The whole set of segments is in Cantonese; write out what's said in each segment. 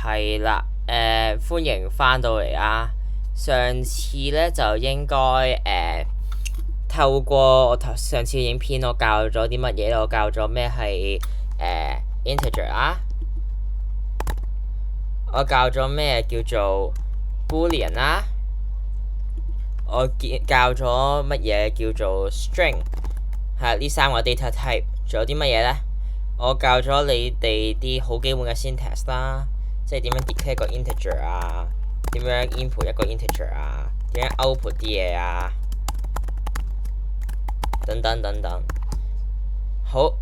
係啦，歡迎翻到嚟啊！上次咧就應該透過我上次嘅影片，我教咗啲乜嘢？我教咗咩係integer 啊？我教咗咩叫做 boolean 啦？我教咗乜嘢叫做 string？ 係呢三個 data type， 仲有啲乜嘢咧？我教咗你哋啲好基本嘅 syntax 啦，即係點樣 declare 個 integer 啊，點樣 input 一個 integer 啊，點樣 output 啲嘢啊，等等等等。好，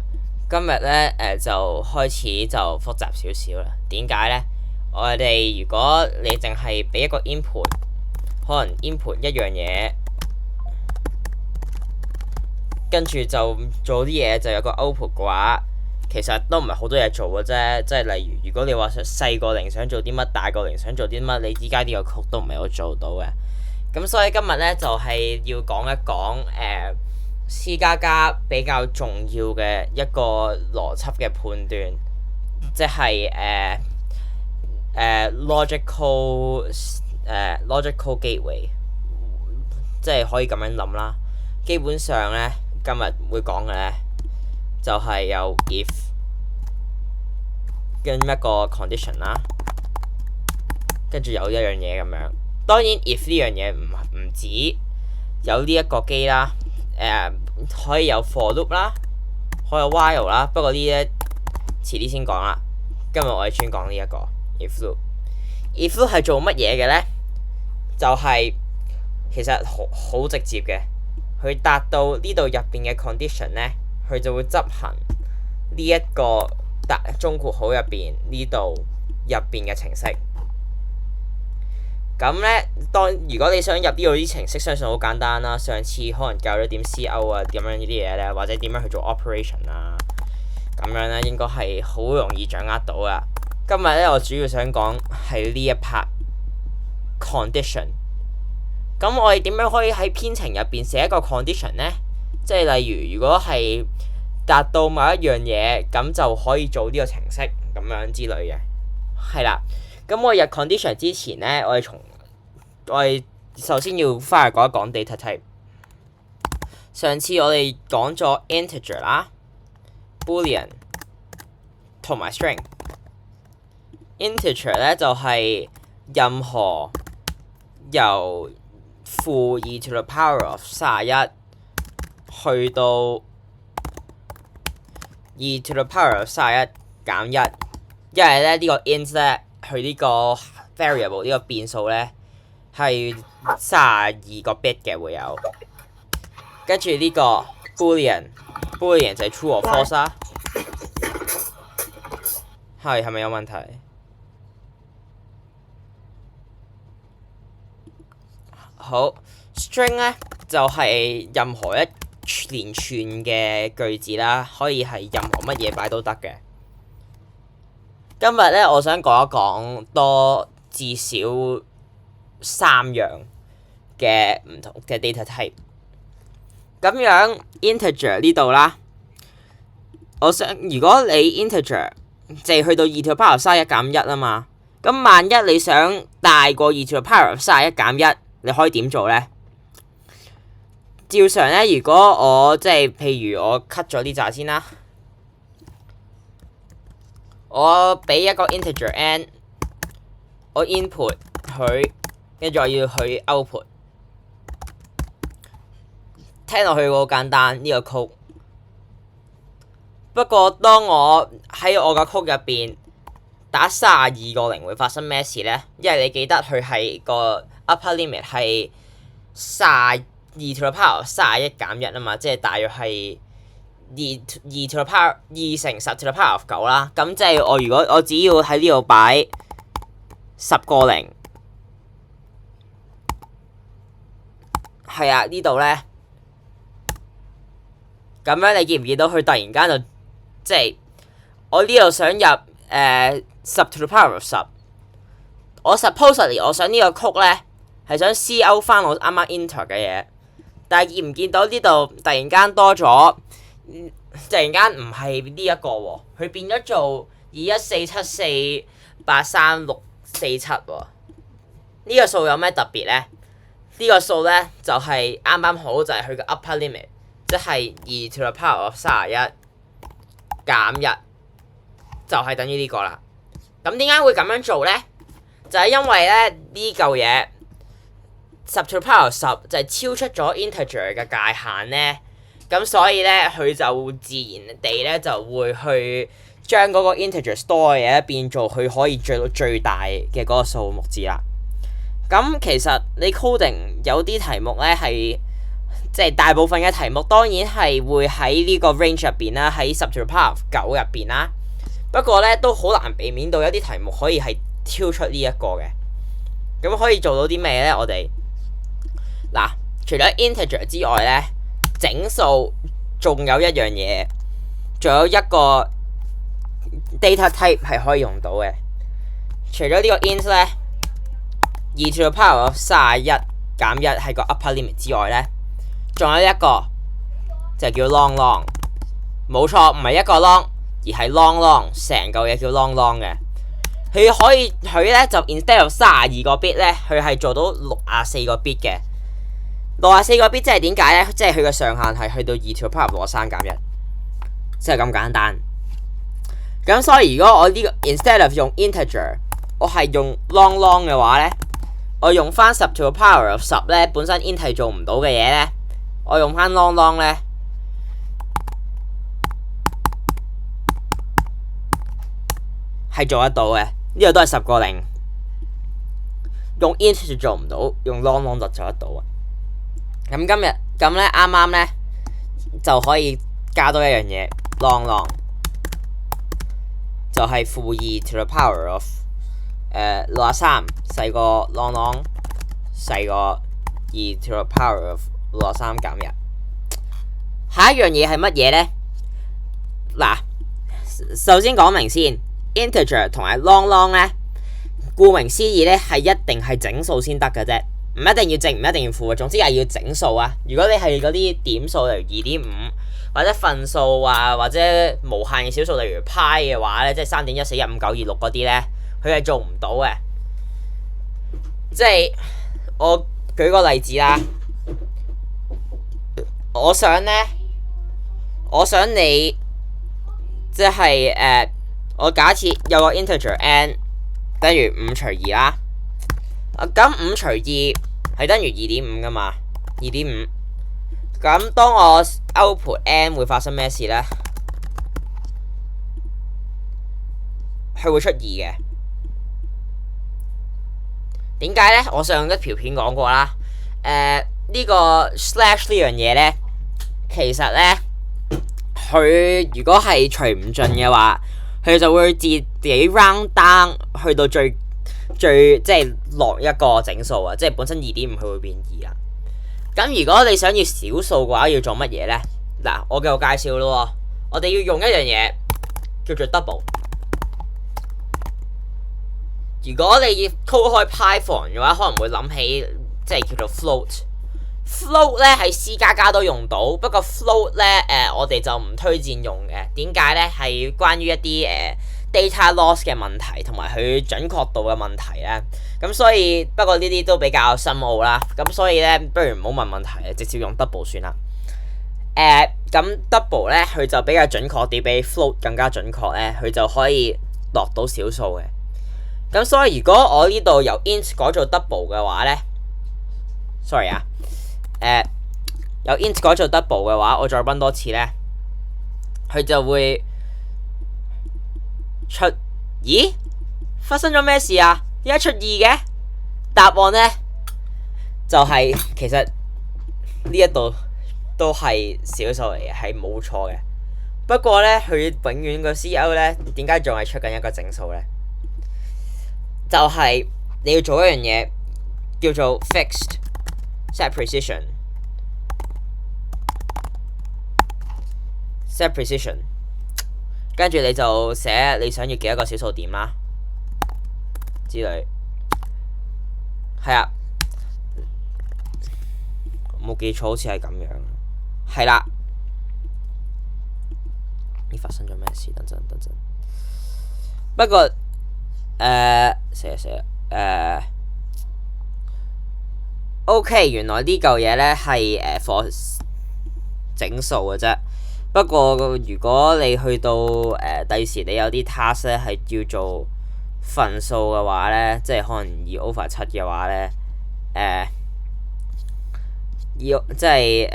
今日咧就開始就複雜少少啦。點解咧？我哋如果你淨係俾一個 input， 可能 input 一樣嘢，跟住就做啲嘢就有個 output 嘅話，其實都唔係好多嘢做嘅啫。即係例如，如果你話細個零想做啲乜，大個零想做啲乜，你依家呢個曲都唔係好做到嘅。咁所以今日咧就係要講一講C++ 比較重要嘅一個邏輯嘅判斷，即係logical gateway， 即係可以咁樣諗啦。基本上咧，今日會講嘅咧就係有 if 跟一個 condition 啦，跟住有一樣嘢咁樣。當然 if 呢樣嘢唔止有呢一個機啦，可以有 for loop 啦，可以有 while 啦。不過呢啲遲啲先講啦。今日我哋專講呢一個 if loop。if loop 係做乜嘢嘅咧？就係其實好直接嘅，佢達到呢度入邊嘅 condition 咧，佢就會執行呢一個中括號入邊呢度入邊嘅程式。咁咧，如果你想入呢度啲程式，相信好簡單啦。上次可能教咗點 CO 啊，點樣呢啲嘢咧，或者點樣去做 operation 啊，咁樣咧應該係好容易掌握到噶。今日咧，我主要想講係呢一 part condition。咁我哋點樣可以喺編程入邊寫一個 condition 咧？即係例如，如果係達到某一樣嘢，咁就可以做呢個程式咁樣之類嘅。係啦。咁我入 condition 之前咧，我哋首先要翻嚟講一講 data type。上次我哋講咗 integer 啦、boolean 同埋 string。integer 咧就係任何由負2 to the power of 31去到2 to the power of 31減1，因為咧呢個 int 咧。佢呢個 variable 呢個變數咧係32個 bit 嘅會有，跟住呢個 boolean 就係 true or false 啦。係咪有問題？好 string 咧就係任何一連串嘅句子啦，可以係任何乜嘢擺都得嘅。今日咧，我想講一講多至少3樣嘅唔同嘅 data type。咁樣 integer 呢度啦，我想如果你 integer 就係去到2 to the power 31減1啊嘛，咁萬一你想大過2 to the power 31減1，你可以點做咧？照常咧，如果我即係譬如我 cut 咗呢紮先啦。我俾一個 integer n， 我 input 佢，跟住我要去 output。聽落去好簡單呢個 code。不過當我喺我個 code 入邊打32個0會發生咩事咧？因為你記得佢係個 upper limit 係32 to the power 31減1啊嘛，即係大約係2 to the power 2乘10 to the power of 9啦。咁即係如果我只要喺呢度擺10個0，係啊，呢度咧，咁樣你見唔見到佢突然間就即係我呢度想入10 to the power of 10，我 supposedly 我想呢個曲咧係想 CO 翻我啱啱 enter 嘅嘢，但係見唔見到呢度突然間多咗？突然間唔係呢一個喎，佢變咗做214741 83,647喎。呢個數有咩特別呢？呢個數呢，就係啱啱好就係佢嘅 upper limit，即係2 to the power of 31減1，就係等於呢個啦。咁點解會咁樣做呢？就係因為咧呢嚿嘢10 to the power 10就係超出咗 integer 嘅界限呢。咁所以咧佢就自然地咧就會去將嗰個 integer store 嘅嘢變做佢可以做到最大嘅嗰個數目字啦。咁其實你 coding 有啲題目咧係即係大部分嘅題目當然係會喺呢個 range 入邊啦，喺10 to the power 9入邊啦。不過咧都好難避免到有啲題目可以係超出呢一個嘅。咁可以做到啲咩咧？我哋嗱，除咗 integer 之外咧，整數仲有一樣嘢，仲有一個 data type 係可以用到嘅。除咗呢個 int 咧，2 to the power of 31減1係個 upper limit 之外咧，仲有一個就叫 long long。冇錯，唔係一個 long， 而係 long long， 成嚿嘢叫 long long 嘅。佢咧就 instead of 32個 bit 咧，佢係做到64個 bit 嘅。64個 bit 即係點解咧？即係佢嘅上限係去到2 to the power of 63減1，即係咁簡單。咁所以如果我呢個 instead of 用 integer， 我係用 long long 嘅話咧，我用翻10 to the power of 10咧，本身 int 係做唔到嘅嘢咧，我用翻 long long 咧，係做得到嘅。呢個都係10個0，用 int 就做唔到，用 long long 就做得到啊。咁咧啱啱咧就可以加多一樣嘢 long long， 就係-2 to the power of 63細過 long long 細過2 to the power of 63減1。下一樣嘢係乜嘢咧？嗱，首先講明先 ，integer 同埋 long long 咧，顧名思義咧係一定係整數先得嘅啫。唔一定要正，唔一定要負，總之係要整數啊！如果你係嗰啲點數，例如2.5或者分數啊，或者無限嘅小數，例如派嘅話咧，即係3.1415926嗰啲咧，佢係做唔到嘅。即係我舉個例子啦，我想你即係我假設有個 integer n 等於5除2啦。咁5除2係等於 2.5 噶嘛 2.5。咁當我 output n 會發生咩事呢？佢會出2嘅。點解呢？我上一條片講過啦。呢個 slash 呢樣嘢呢，其實呢，佢如果係除唔盡嘅話，佢就會自己 round down 去到最即係落一個整數啊，即係本身 2.5 佢會變2啦。咁如果你想要小數嘅話，要做乜嘢呢？嗱，我繼續介紹咯。我哋要用一樣嘢叫做 double。如果你要 call 開 Python 嘅話，可能會諗起即係叫做 float。float 咧喺 C 加加都用到，不過 float 咧我哋就唔推薦用嘅。點解咧？係關於一啲data loss 嘅問題同埋佢準確度嘅問題咧，咁所以不過呢啲都比較深奧啦，咁所以咧不如唔好問問題，直接用 double 算啦。咁 double 咧佢就比較準確啲，比 float 更加準確咧，佢就可以落到小數嘅。咁所以如果我呢度由 int 改做 double 嘅話咧，sorry 啊，由 int 改做 double 嘅話，我再溫多次咧，佢就會出，咦？發生咗咩事啊？點解出2嘅？答案呢，就係其實呢一度都係小數嚟嘅，係冇錯嘅。不過呢，佢永遠個 CO 呢，點解仲係出緊一個整數呢？就係你要做一樣嘢叫做 fixed set precision，跟住你就寫你想要幾多個小數點啦之類，係啊，冇記錯好似係咁樣，係啦。咦，發生咗咩事？等陣。不過死啦！OK，原來呢嚿嘢咧係for整數嘅啫。不過如果你去到第時你有啲 task 咧係叫做份數嘅話咧，即係可能2/7嘅話咧，即係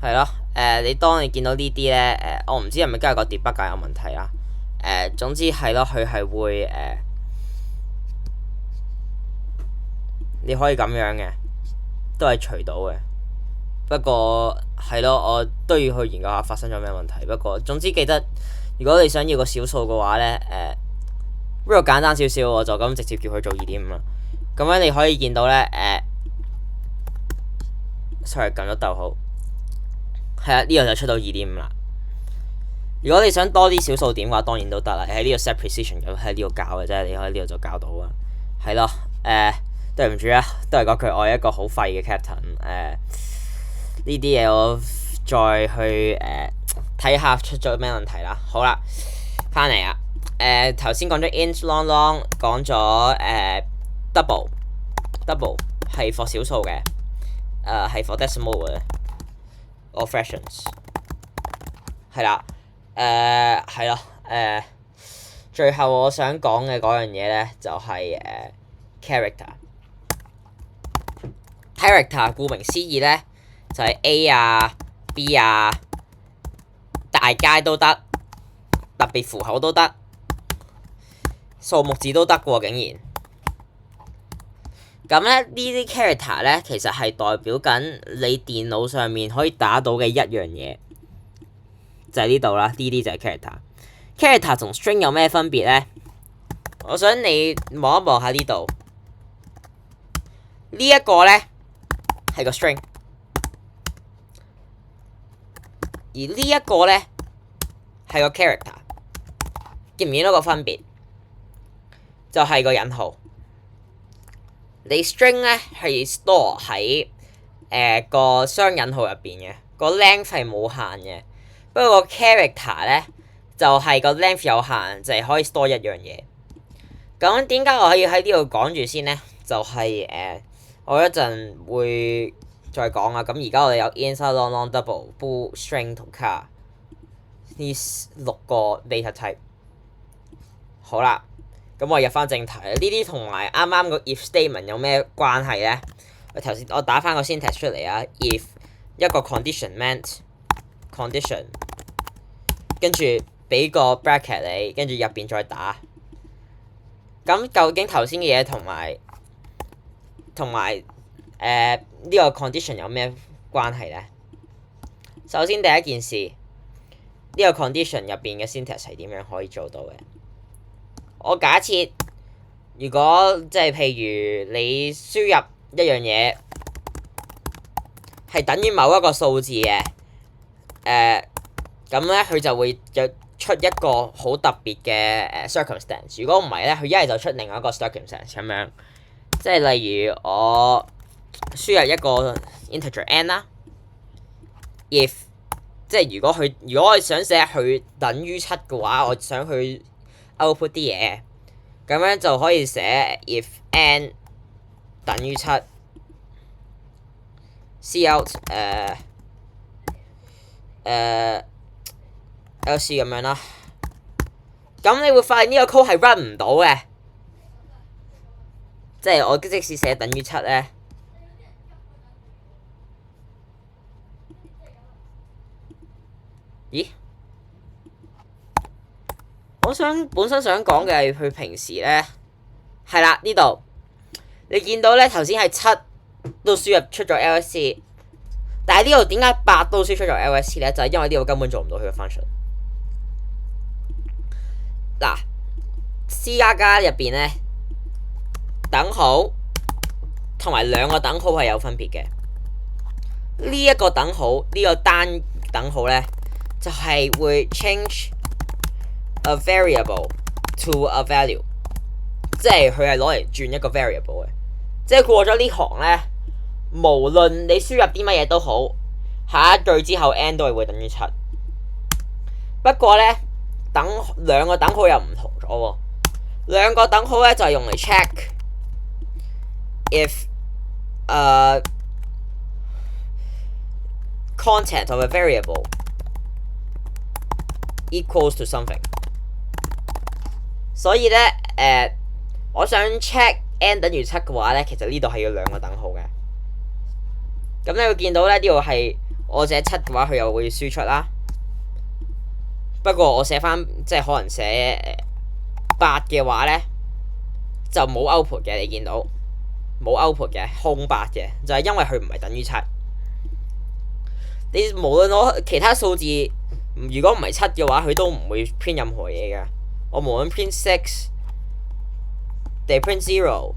係咯，你當你見到呢啲咧，我唔知係咪今日個 debug 架有問題啦。總之係咯，佢係會你可以咁樣嘅，都係除到嘅。不過係咯，我都要去研究下發生咗咩問題。不過總之記得，如果你想要個小數嘅話咧，不過簡單少少，我就咁直接叫佢做2.5啦。咁樣你可以見到咧，sorry 撳咗逗號，係啊，呢個就出到2.5啦。如果你想多啲小數點嘅話，當然都得啦。你喺呢個 set precision 咁喺呢度教嘅啫，你可以呢度就教到啊。係咯，對唔住啊，都係嗰句，我係一個好廢嘅 captain。呢啲嘢我再去睇下出咗咩問題啦。好啦，翻嚟啊。頭先講咗 int long long， 講咗double 係 for 小數嘅，係 for decimal 嘅 or fractions。係啦。係咯，最後我想講嘅嗰樣嘢咧，就係character。顧名思義咧，就係 A 啊、B 啊、大楷都得，特別符號都得，數目字都得喎，竟然。咁咧，呢啲 character 咧，其實係代表緊你電腦上面可以打到嘅一樣嘢。就係呢度啦，呢啲就係 character。character 同 string 有咩分別咧？我想你望一望下呢度，呢一個咧係個 string， 而呢一個咧係個 character。見唔見到個分別？就係個引號。你 string 咧係 store 喺個雙引號入邊嘅，個 length 係冇限嘅。不過個 character 咧就係個 length 有限，就係可以 store 一樣嘢。咁點解我可以喺呢度講住先咧？就係我一陣會再講啊。咁而家我哋有 int long long double bool string 同 char 呢6個 data type。好啦，咁我入翻正題。呢啲同埋啱啱個 if statement 有咩關係咧？我打翻個 syntax 出嚟啊。if 一個 condition meant condition， 跟住俾個 bracket 你，跟住入邊再打。咁究竟頭先嘅嘢同埋呢個 condition 有咩關係咧？首先第一件事，呢個 condition 入邊嘅 syntax 係點樣可以做到嘅？我假設如果即係譬如你輸入一樣嘢係等於某一個數字嘅。咁咧佢就會出一個好特別嘅circumstance。如果唔係咧，佢一係就出另外一個 circumstance 咁樣。即係例如我輸入一個 integer n 啦 ，if 即係如果我想寫佢等於7嘅話，我想去 output 啲嘢，咁樣就可以寫 if n 等於7 cout LC 咁樣啦。咁你會發現呢個 code 係 run 唔到嘅，即係我即使寫等於7咧，咦？我本身想講嘅係佢平時咧，係啦，呢度你見到咧，頭先係7都輸入出咗 LSC， 但係呢度點解8都輸出咗 LSC 咧？就係因為呢度根本做唔到佢嘅 function。嗱 ，C 加加入邊咧，等號同埋兩個等號係有分別嘅。呢一個等號，呢個單等號咧，就係會 change a variable to a value， 即係佢係攞嚟轉一個 variable 嘅。即係過咗呢行咧，無論你輸入啲乜嘢都好，下一句之後 n 都係會等於7。不過咧，兩個等號又唔同咗喎。兩個等號咧就係用嚟 check if content of a variable equals to something。所以咧我想 check n 等於7嘅話咧，其實呢度係要兩個等號嘅。咁你會見到咧，呢度係我寫7嘅話，佢又會輸出啦。不過我寫翻即係可能寫8嘅話咧，就冇 output 嘅。你見到冇 output 嘅，空白嘅，就係因為佢唔係等於7。你無論我其他數字，如果唔係7嘅話，佢都唔會 print 任何嘢嘅。我無論 print 6定 print 0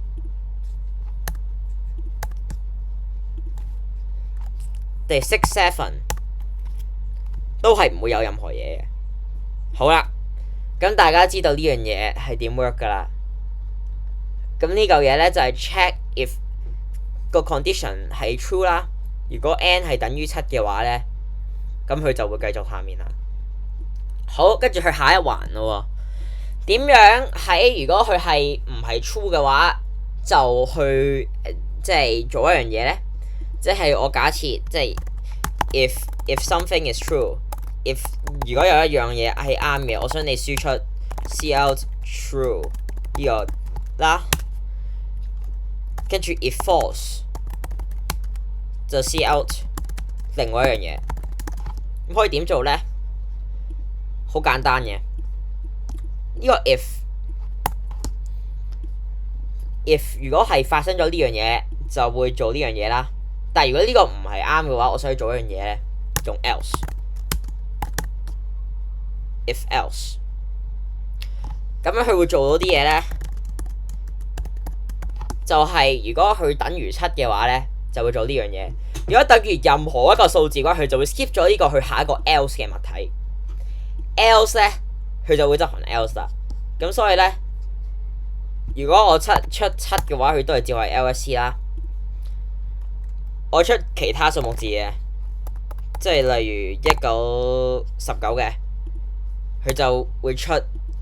定6 7都係唔會有任何嘢嘅。好啦，咁大家知道呢樣嘢係點 work 噶啦。咁呢嚿嘢咧就係 check if 個 condition 係 true 啦。如果 n 係等於7嘅話咧，咁佢就會繼續下面啦。好，跟住去下一環咯。點樣喺如果佢係唔係 true 嘅話，就去即係做一樣嘢咧？即係我假設即係 if something is true。if 如果有一樣嘢係啱嘅，我想你輸出 cout true 呢個啦，跟住 if false 就 cout 另外一樣嘢。咁可以點做咧？好簡單嘅，呢個 if 如果係發生咗呢樣嘢，就會做呢樣嘢啦。但係如果呢個唔係啱嘅話，我想去做一樣嘢咧，用 else。if else 咁樣佢會做到啲嘢咧，就係如果佢等於7嘅話咧，就會做呢樣嘢。如果等於任何一個數字嘅話，佢就會 skip 咗呢個去下一個 else 嘅物體。else 咧，佢就會執行 else 啦。咁所以咧，如果我出7嘅話，佢都係照係 LSC 啦。我出其他數目字嘅，即係例如19、19嘅。佢就會出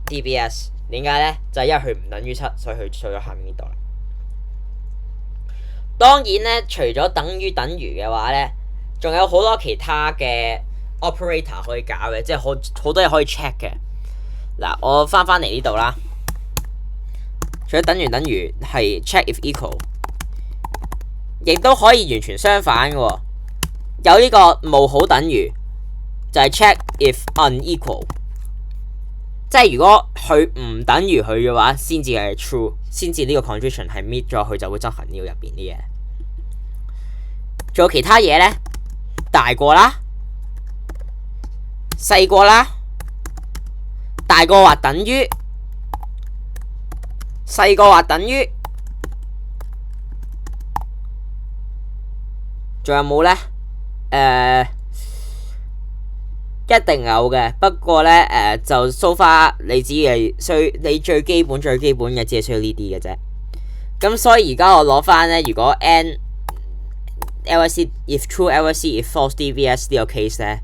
DBS， 點解咧？就係因為佢唔等於7，所以佢做咗下面呢度啦。當然咧，除咗等於嘅話咧，仲有好多其他嘅 operator 可以搞嘅，即係好多嘢可以 check 嘅。嗱，我翻嚟呢度啦。除咗等於係 check if equal， 亦都可以完全相反嘅喎。有呢個冒號等於，就係 check if unequal。即係如果佢唔等於佢嘅話，先至係 true， 先至呢個 condition 係 meet 咗，佢就會執行呢個入邊啲嘢。仲有其他嘢咧，大過啦，細過啦，大過或等於，細過或等於，仲有冇咧？一定有嘅，不過咧就 so far 你只係你最基本嘅只係需要呢啲嘅啫。咁所以而家我攞翻咧，如果 n LSC if true LSC if false DBS 呢個 case 咧，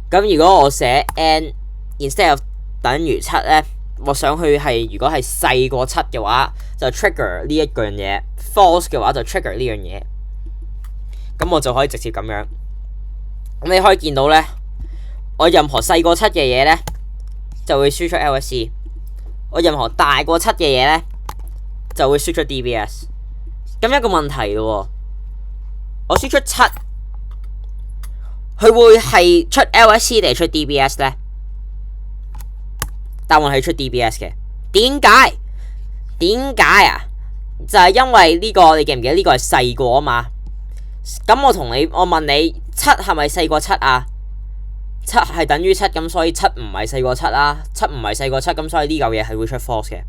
咁如果我寫 n instead of 等於7咧，我想去係如果係細過7嘅話，就 trigger 呢一樣嘢 ；false 嘅話就 trigger 呢樣嘢。咁我就可以直接咁樣。咁你可以見到咧。我任何細過7嘅嘢咧，就會輸出 LSC； 我任何大過7嘅嘢咧，就會輸出 DBS。咁一個問題咯，我輸出7，佢會係出 LSC 定係出 DBS 咧？答案係出 DBS 嘅。點解啊？就係因為呢個你記唔記得呢個係細過啊嘛？咁我問你7係咪細過7啊？7係等於7，咁所以7唔係細過7啦。7唔係細過7，咁所以呢嚿嘢係會出 false 嘅。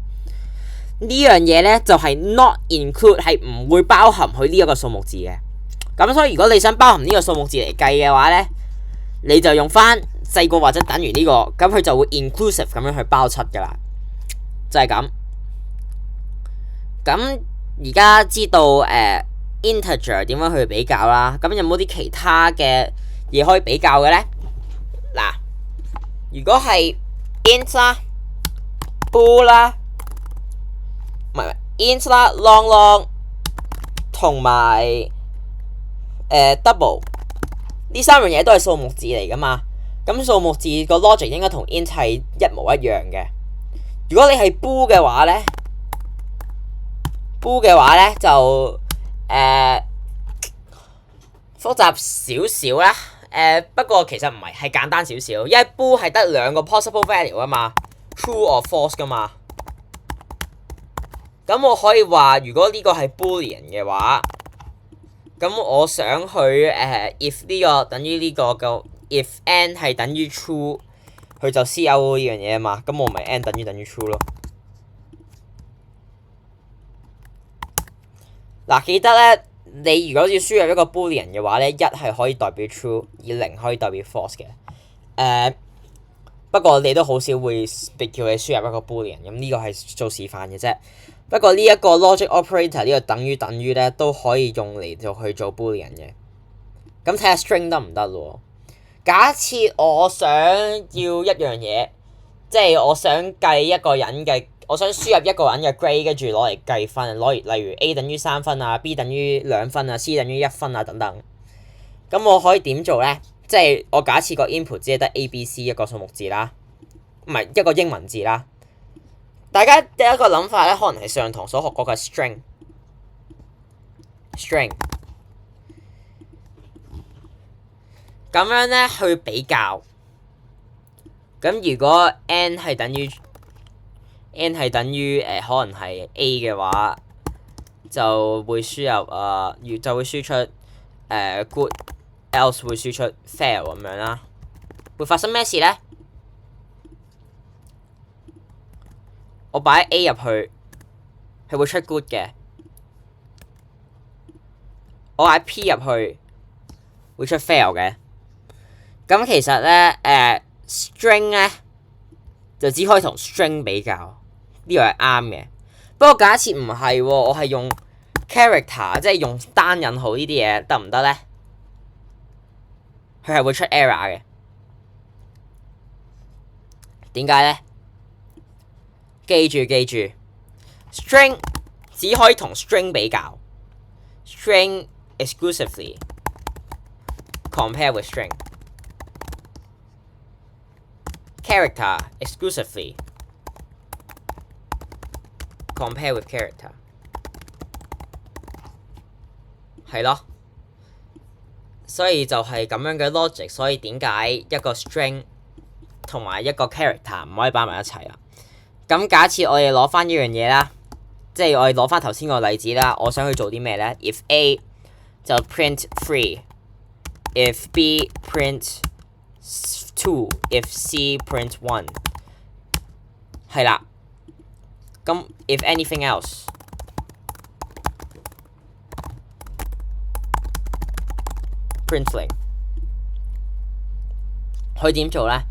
呢樣嘢咧就係 not include， 係唔會包含佢呢一個數目字嘅。咁所以如果你想包含呢個數目字嚟計嘅話咧，你就用翻細過或者等於呢個，咁佢就會 inclusive 咁樣去包7噶啦，就係咁。咁而家知道integer 點樣去比較啦。咁有冇啲其他嘅嘢可以比較嘅咧？嗱，如果係 int 啦、bool 啦，唔係 int 啦、long 同埋double 呢三樣嘢都係數目字嚟噶嘛？咁數目字個 logic 應該同 int 係一模一樣嘅。如果你係 bool 嘅話咧就複雜少少啦。不過其實唔係，係簡單少少，因為 bool 係得兩個 possible value 啊嘛 ，true or false 噶嘛。咁我可以話，如果呢個係 boolean 嘅話，咁我想去if 呢個等於呢個嘅 if n 係等於 true， 佢就 cout 呢樣嘢啊嘛，咁我咪 n 等於 true 咯。嗱，記得咧，你如果要輸入一個 boolean 嘅話咧，一係可以代表 true， 而零可以代表 false 嘅。不過你都好少會叫你輸入一個 boolean，咁呢個係做示範嘅啫。不過呢一個 logic operator 呢個等於咧都可以用嚟去做 boolean 嘅。咁睇下 string 得唔得咯？假設我想要一樣嘢，即係我想計一個人嘅，我想輸入一個人嘅 grade， 跟住攞嚟計分，例如 A 等於3分啊 ，B 等於2分啊 ，C 等於1分啊等等。咁我可以點做咧？即係我假設個 input 只係得 A、B、C 一個數目字啦，唔係一個英文字啦。大家第一個諗法咧，可能係上堂所學過嘅 string。咁樣咧去比較。咁如果 n 係等於可能係 A 嘅話，就會輸入就會輸出good，else 會輸出 fail 咁樣啦。會發生咩事咧？我擺 A 入去，係會出 good 嘅。我擺 P 入去，會出 fail 嘅。咁其實咧，string 咧就只可以同 string 比較，呢個係啱嘅。不過假設唔係喎，我係用 character， 即係用單引號呢啲嘢，得唔得咧？佢係會出 error 嘅。點解咧？記住 ，string 只可以同 string 比較 ，string exclusively compare with string。character exclusively compare with character， 係咯，所以就係咁樣嘅 logic， 所以點解一個 string 同埋一個 character 唔可以擺埋一齊啊？咁假設我哋攞翻呢樣嘢啦，即係我哋攞翻頭先個例子啦，我想去做啲咩咧 ？If A 就 print 3，if B print 2 if C print 1， 係啦。咁 if anything else print 0， 佢點做咧？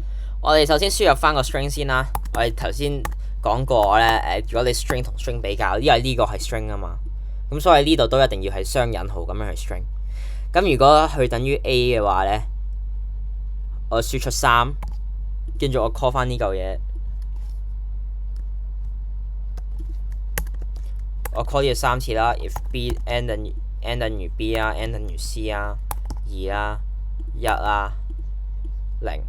我哋首先輸入翻個 string 先啦。我哋頭先講過咧，如果你 string 同 string 比較，因為呢個係 string 啊嘛，咁所以呢度都一定要係雙引號咁樣去 string。咁如果佢等於 A 嘅話咧，我輸出3，跟住我 call 翻呢嚿嘢，我 call 呢個3次啦。If B n 等於 B 啊 ，n 等於 C 啊，2啦，1啦，0。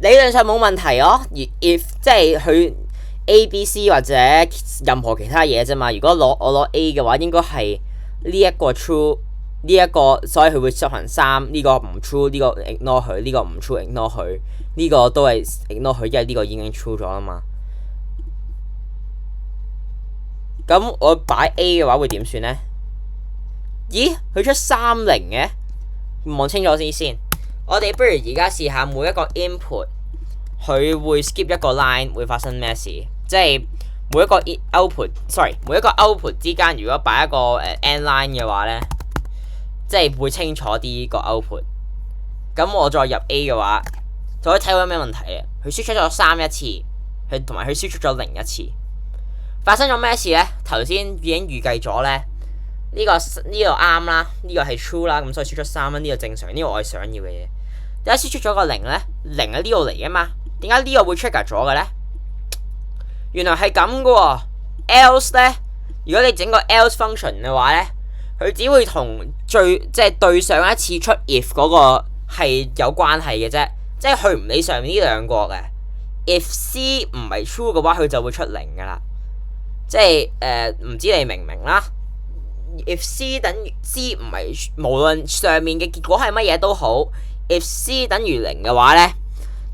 理論上冇問題咯。而 if 即係佢 A、B、C 或者任何其他嘢啫嘛。如果我攞 A 嘅話，應該係呢一個 true。呢一個，所以佢會執行3，呢個唔 true，呢個 ignore 佢，呢個唔 true ignore 佢，呢個都係 ignore 佢，因為呢個已經 true 咗啦嘛。咁我擺 A 嘅話會點算咧？咦，佢出30嘅，望清楚先。我哋不如而家試下每一個 input， 佢會 skip 一個 line 會發生咩事？即係每一個 output 之間，如果擺一個end line 嘅話咧。即係會清楚啲個 output， 咁我再入 A 嘅話，就可以睇到有咩問題啊？佢輸出咗3一次，同埋佢輸出咗0一次，發生咗咩事咧？頭先已經預計咗咧，呢個啱啦，呢個係 true 啦，咁所以輸出3蚊，呢個正常，呢個我係想要嘅嘢。點解輸出咗個0咧？0喺呢度嚟嘅嘛？點解呢個會 trigger 咗嘅咧？原來係咁嘅喎。else 咧，如果你整個 else function 嘅話咧，佢只會同即係對上一次出 if 嗰個係有關係嘅啫，即係佢唔理上面呢兩個嘅。if C 唔係 true 嘅話，佢就會出0噶啦。即係唔知你明唔明啦？if C 等於 C 唔係，無論上面嘅結果係乜嘢都好 ，if C 等於0嘅話咧，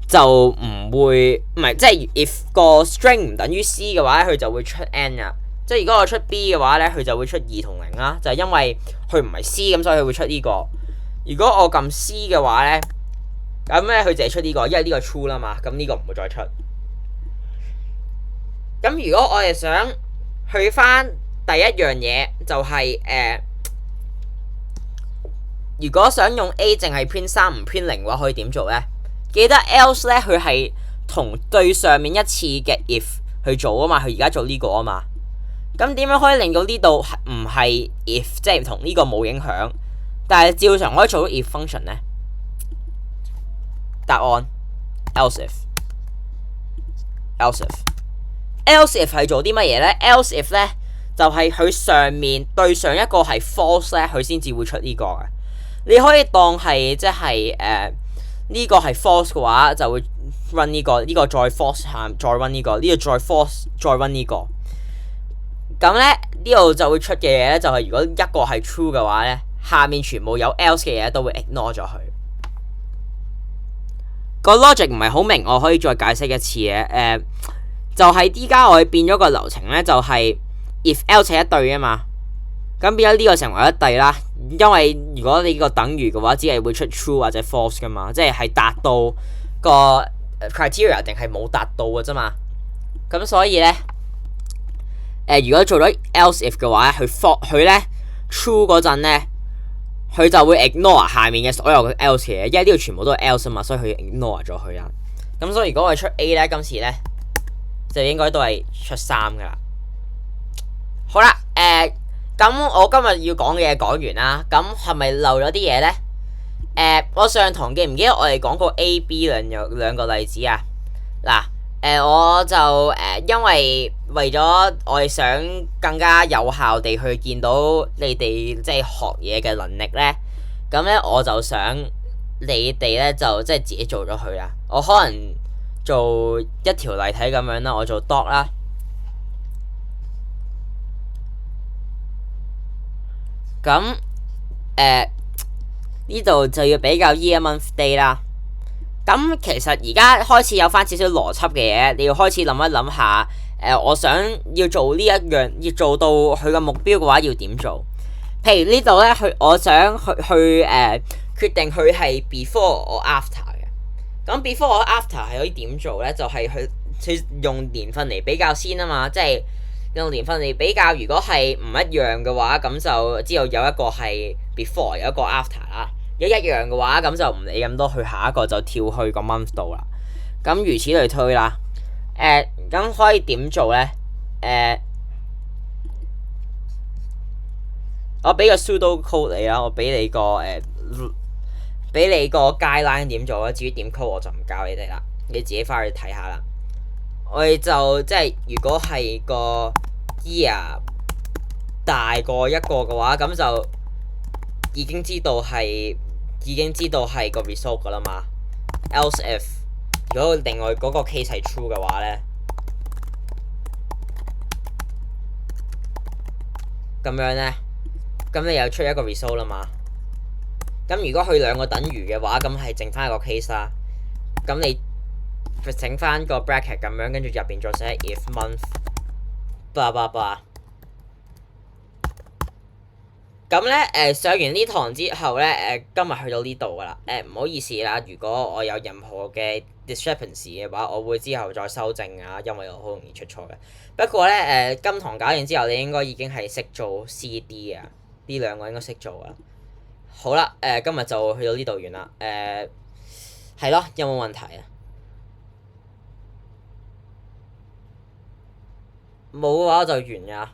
就唔會唔係即係 if 個 string 唔等於 C 嘅話咧，佢就會出 N 啊。即係如果我出 B 嘅話咧，佢就會出2同0啦。就係因為佢唔係 C 咁，所以佢會出呢個。如果我撳 C 嘅話咧，咁咧佢就係出呢個，因為呢個 true 啦嘛。咁呢個唔會再出。咁如果我哋想去翻第一樣嘢，就係如果想用 A 淨係 print 3唔 print 0嘅話，可以點做咧？記得 else 咧，佢係同對上面一次嘅 if 去做啊嘛。佢而家做呢個啊嘛。咁點樣可以令到呢度唔係 if， 即係同呢個冇影響，但係照常可以做到 if function 咧？答案 else if。else if 係做啲乜嘢咧 ？else if 咧就係佢上面對上一個係 false 咧，佢先至會出呢個嘅。你可以當係即係呢個係 false 嘅話，就會 run 呢個，呢個再 false 下再 run 呢個，呢個再 false 再 run 呢個。咁咧呢度就會出嘅嘢咧，就係如果一個係 true 嘅話咧，下面全部有 else 嘅嘢都會 ignore 咗佢。個 logic 唔係好明，我可以再解釋一次嘅。就係依家我哋變咗個流程咧，就係 if else 係一對啊嘛，咁變咗呢個成為一對啦。因為如果你呢個等於嘅話，只係會出 true 或者 false 噶嘛，即係達到個 criteria 定係冇達到嘅啫嘛。咁所以咧，如果做咗 else if 嘅話佢咧 true 嗰陣咧，佢就會 ignore 下面嘅所有嘅 else 嘅，因為呢度全部都係 else 啊嘛，所以佢 ignore 咗佢啦。咁所以如果我出 A 咧，今次咧就應該都係出3噶啦。好啦，咁我今日要講嘅嘢講完啦，咁係咪漏咗啲嘢呢？我上堂記唔記得我哋講過 A、B 兩個例子啊？嗱，我就因為咗我哋想更加有效地去見到你哋即係學嘢嘅能力呢，咁呢我就想你哋呢就即係自己做咗佢啦。我可能做一條例體咁樣啦，我做 doc 啦。咁呢度就要比較 year month day 啦。咁其實而家開始有翻少少邏輯嘅嘢，你要開始諗一諗下。我想要做呢一樣，要做到佢嘅目標嘅話，要點做？譬如呢度咧，我想去決定佢係 before or after 嘅。咁 before or after 係可以點做咧？就係去用年份嚟比較先啊嘛，即係用年份嚟比較。如果係唔一樣嘅話，咁就知道有一個係 before，有一個 after 啦。如果一樣嘅話，咁就唔理咁多，去下一個就跳去個 month 度啦。咁如此類推啦。咁可以點做咧？我俾個 pseudo code 你啦，我俾你個guideline 點做啦。至於點 code 我就唔教你哋啦，你自己翻去睇下啦。我哋就即係如果係個 year 大過一個嘅話，咁就已經知道係個 result 噶啦嘛。else if 如果另外嗰個 case 係 true 嘅話咧，咁樣咧，咁你又出一個 result 啦嘛。咁如果佢兩個等於嘅話，咁係剩翻一個 case 啦。咁你整翻個 bracket 咁樣，跟住入邊再寫 if month blah blah blah。咁咧上完呢堂之後咧今日去到呢度噶啦。唔好意思啦，如果我有任何嘅 discrepancy 嘅話，我會之後再修正啊，因為我好容易出錯嘅。不過咧今堂搞完之後，你應該已經係識做 CD 啊，呢兩個應該識做啊。好啦，今日就去到呢度完啦。係咯，有冇問題啊？冇嘅話就完㗎。